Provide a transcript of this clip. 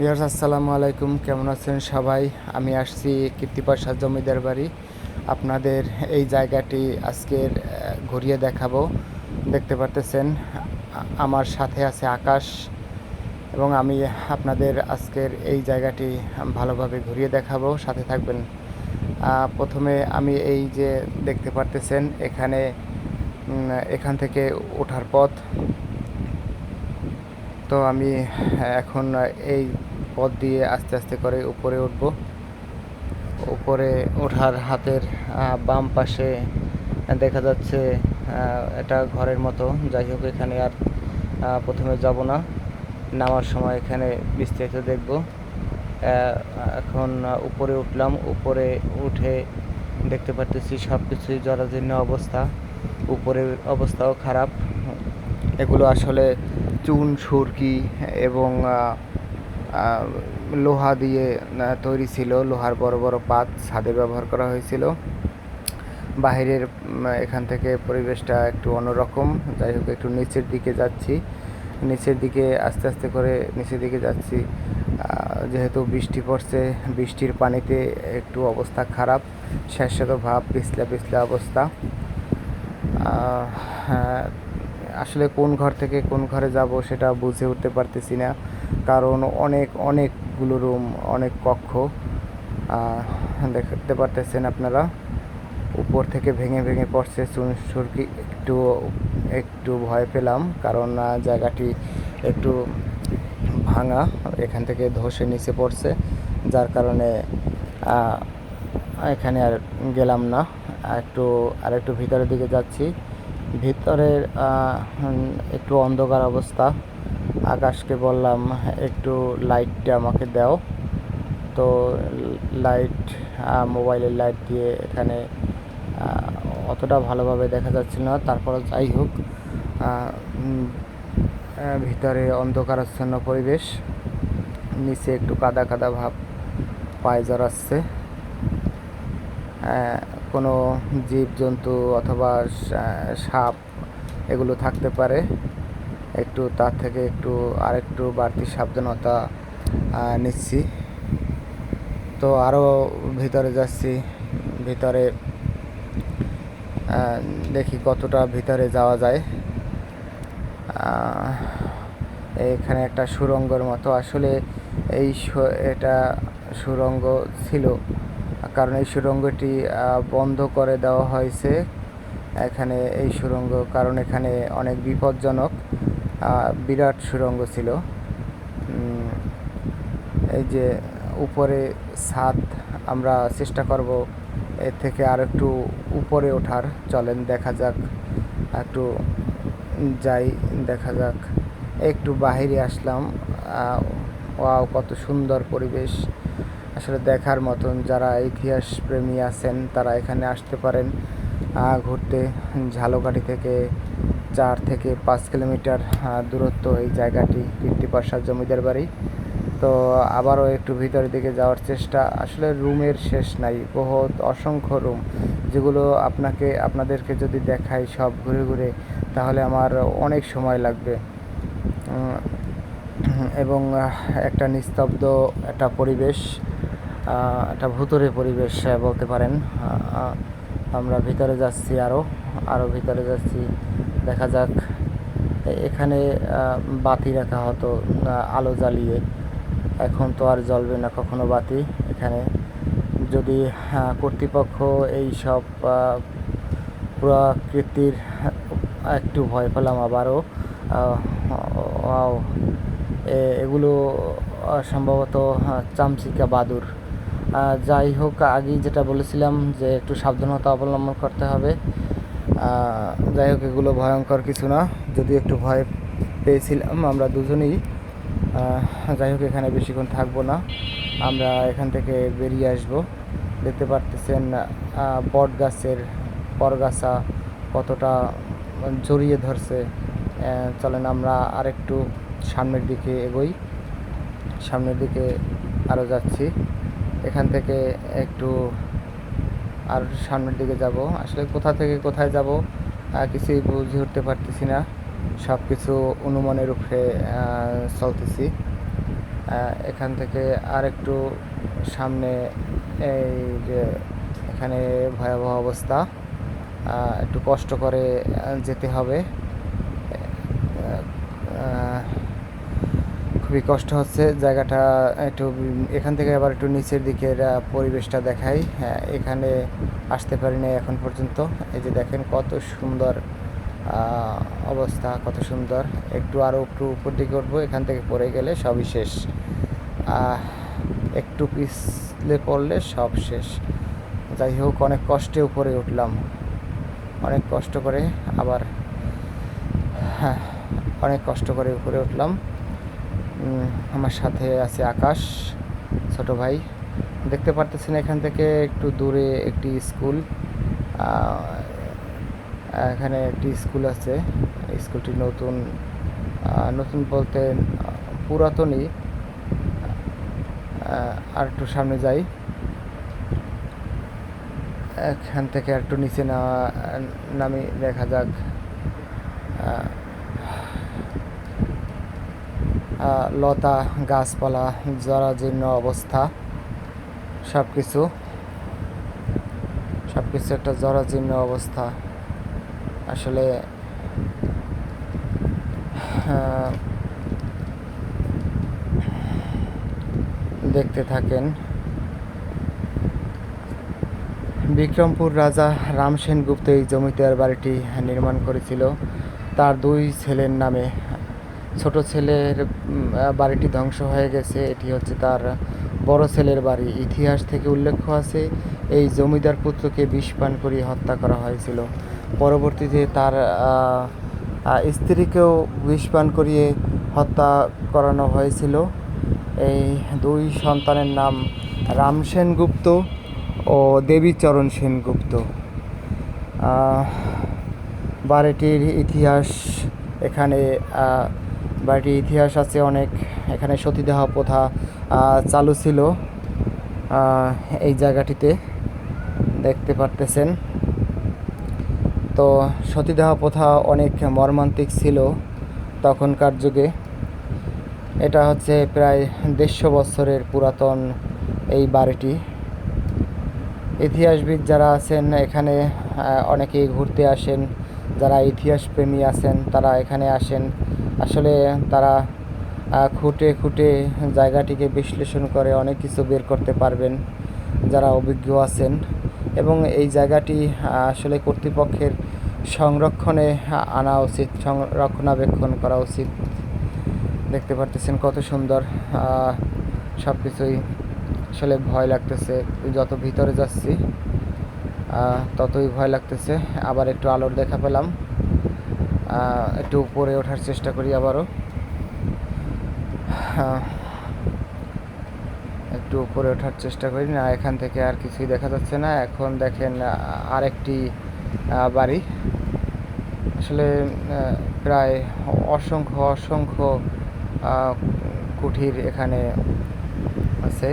Viewers আসসালামু আলাইকুম, কেমন আছেন সবাই? আমি আসছি কীর্তিপাশা জমিদার বাড়ি। আপনাদের এই জায়গাটি আজকের ঘুরিয়ে দেখাবো। দেখতে পারতেছেন আমার সাথে আছে আকাশ, এবং আমি আপনাদের আজকের এই জায়গাটি ভালোভাবে ঘুরিয়ে দেখাবো, সাথে থাকবেন। প্রথমে আমি এই যে দেখতে পারতেছেন এখান থেকে ওঠার পথ। তো আমি এখন এই পথ দিয়ে আস্তে আস্তে করে উপরে উঠব। উপরে ওঠার হাতের বাম পাশে দেখা যাচ্ছে এটা ঘরের মতো। যাই হোক, এখানে আর প্রথমে যাব না, নামার সময় এখানে বিস্তারিত দেখব। এখন উপরে উঠলাম। উপরে উঠে দেখতে পারতেছি সব কিছুই জরাজীর্ণ অবস্থা, উপরের অবস্থাও খারাপ। এগুলো আসলে চুন সুরকি এবং লোহা দিয়ে তৈরি ছিল। লোহার বড় বড় পাত ছাদে ব্যবহার করা হয়েছিল। বাহিরের এখান থেকে পরিবেশটা একটু অন্যরকম। যাই হোক, একটু নিচের দিকে যাচ্ছি, নিচের দিকে আস্তে আস্তে করে নিচের দিকে যাচ্ছি। যেহেতু বৃষ্টি পড়ছে, বৃষ্টির পানিতে একটু অবস্থা খারাপ, স্যাঁতস্যাঁতো ভাব, পিছলা পিছলা অবস্থা। হ্যাঁ, আসলে কোন ঘর থেকে কোন ঘরে যাব সেটা বুঝে উঠতে পারতেছি না, কারণ অনেকগুলো রুম, অনেক কক্ষ দেখতে পারতেছেন আপনারা। উপর থেকে ভেঙে ভেঙে পড়ছে সুরকি। একটু ভয় পেলাম, কারণ জায়গাটি একটু ভাঙা, এখান থেকে ধসে নিচে পড়ছে, যার কারণে এখানে আর গেলাম না। আরেকটু ভিতরের দিকে যাচ্ছি। ভিতরের একটু অন্ধকার অবস্থা। আকাশকে বললাম একটু লাইটটা আমাকে দাও। তো লাইট, মোবাইলের লাইট দিয়ে এখানে অতটা ভালোভাবে দেখা যাচ্ছিল না। তারপরও যাই হোক, ভিতরে অন্ধকারাচ্ছন্ন পরিবেশ, নিচে একটু কাদা কাদা ভাব, পায়ে জড়াচ্ছে। কোনো জীবজন্তু অথবা সাপ এগুলো থাকতে পারে। তার থেকে আরেকটু বাড়তি সাবধানতা নিচ্ছি। তো আরও ভিতরে যাচ্ছি। ভিতরে দেখি কতটা ভিতরে যাওয়া যায়। এখানে একটা সুড়ঙ্গের মতো, আসলে এটা সুড়ঙ্গ ছিল, কারণ এই সুড়ঙ্গটি বন্ধ করে দেওয়া হয়েছে। এখানে এই সুড়ঙ্গ, কারণ এখানে অনেক বিপজ্জনক, বিরাট সুড়ঙ্গ ছিল। এই যে উপরে ছাদ, আমরা চেষ্টা করব এর থেকে আর একটু উপরে ওঠার। চলেন দেখা যাক, একটু যাই, দেখা যাক। একটু বাহিরে আসলাম। ওয়াও, কত সুন্দর পরিবেশ, আসলে দেখার মতন। যারা ইতিহাস প্রেমী আছেন তারা এখানে আসতে পারেন ঘুরতে। ঝালকাঠি থেকে 4 থেকে 5 কিলোমিটার দূরত্ব এই জায়গাটি, কীর্তিপাশা জমিদার বাড়ি। তো আবারও একটু ভিতরের দিকে যাওয়ার চেষ্টা। আসলে রুমের শেষ নাই, বহুত অসংখ্য রুম, যেগুলো আপনাদেরকে যদি দেখাই সব ঘুরে ঘুরে, তাহলে আমার অনেক সময় লাগবে। এবং একটা নিস্তব্ধ একটা পরিবেশ, একটা ভুতুড়ে পরিবেশ বলতে পারেন। আমরা ভিতরে যাচ্ছি, আরও ভিতরে যাচ্ছি। দেখা যাক। এখানে বাতি রাখা হতো আলো জ্বালিয়ে, এখন তো আর জ্বলবে না কখনো বাতি এখানে। যদি কর্তৃপক্ষ এই সব পুরাকীর্তির, একটু ভয় পেলাম আবারও। এগুলো সম্ভবত চামচিকা বাদুর। যাই হোক, আগেই যেটা বলেছিলাম যে একটু সাবধানতা অবলম্বন করতে হবে। যাই হোক, এগুলো ভয়ঙ্কর কিছু না, যদি একটু ভয় পেয়েছিলাম আমরা দুজনেই। যাই হোক, এখানে বেশিক্ষণ থাকবো না, আমরা এখান থেকে বেরিয়ে আসব। দেখতে পারতেছেন বট গাছের পরগাছা কতটা জড়িয়ে ধরছে। চলেন আমরা আরেকটু সামনের দিকে এগোই। সামনের দিকে আরও যাচ্ছি। এখান থেকে একটু আর সামনের দিকে যাব। আসলে কোথা থেকে কোথায় যাব কিছুই বুঝে উঠতে পারতেছি না, সব কিছু অনুমানের উপরে চলতেছি। এখান থেকে আর একটু সামনে এই যে এখানে ভয়াবহ অবস্থা, একটু কষ্ট করে যেতে হবে। খুবই কষ্ট হচ্ছে জায়গাটা একটু। এখান থেকে আবার একটু নিচের দিকের পরিবেশটা দেখাই। হ্যাঁ, এখানে আসতে পারিনি এখন পর্যন্ত। এই যে দেখেন কত সুন্দর অবস্থা, কত সুন্দর। একটু উপর দিকে উঠবো, এখান থেকে পড়ে গেলে সবই শেষ। একটু পিছলে পড়লে সব শেষ। যাই হোক, অনেক কষ্টে উপরে উঠলাম, অনেক কষ্ট করে। আবার হ্যাঁ, অনেক কষ্ট করে উপরে উঠলাম। আমার সাথে আছে আকাশ, ছোট ভাই। দেখতে পারতেছেন এখান থেকে একটু দূরে একটি স্কুল। এখানে একটি স্কুল আছে। স্কুলটি নতুন, নতুন বলতে পুরাতনই। আর একটু সামনে যাই, এখান থেকে একটু নিচে নামি দেখা যাক। লতা গাছপালা, জরাজীর্ণ অবস্থা, সব কিছু একটা জরাজীর্ণ অবস্থা আসলে। দেখতে থাকেন। বিক্রমপুর রাজা রাম সেনগুপ্ত এই জমিদার বাড়িটি নির্মাণ করেছিল তার দুই ছেলের নামে। ছোট ছেলের বাড়িটি ধ্বংস হয়ে গেছে, এটি হচ্ছে তার বড় ছেলের বাড়ি। ইতিহাস থেকে উল্লেখ আছে এই জমিদার পুত্রকে বিষ পান করিয়ে হত্যা করা হয়েছিল। পরবর্তীতে তার স্ত্রীকেও বিষ পান করিয়ে হত্যা করানো হয়েছিল। এই দুই সন্তানের নাম রাম সেনগুপ্ত ও দেবীচরণ সেনগুপ্ত। বাড়িটির ইতিহাস, এখানে বাড়িটির ইতিহাস আছে অনেক। এখানে সতীদাহ প্রথা চালু ছিল এই জায়গাটিতে, দেখতে পারতেছেন। তো সতীদাহ প্রথা অনেক মর্মান্তিক ছিল তখনকার যুগে। এটা হচ্ছে প্রায় 150 বছরের পুরাতন এই বাড়িটি। ইতিহাসবিদ যারা আছেন এখানে অনেকেই ঘুরতে আসেন, যারা ইতিহাস প্রেমী আছেন তারা এখানে আসেন। আসলে তারা খুঁটে খুঁটে জায়গাটিকে বিশ্লেষণ করে অনেক কিছু বের করতে পারবেন যারা অভিজ্ঞ আছেন। এবং এই জায়গাটি আসলে কর্তৃপক্ষের সংরক্ষণে আনা উচিত, রক্ষণাবেক্ষণ করা উচিত। দেখতে পারতেছেন কত সুন্দর সব কিছুই। আসলে ভয় লাগতেছে, যত ভিতরে যাচ্ছি ততই ভয় লাগতেছে। আবার একটু আলোর দেখা পেলাম, একটু উপরে ওঠার চেষ্টা করি আবারও। একটু উপরে ওঠার চেষ্টা করি না, এখান থেকে আর কিছুই দেখা যাচ্ছে না। এখন দেখেন আরেকটি বাড়ি। আসলে প্রায় অসংখ্য কুঠির এখানে আছে।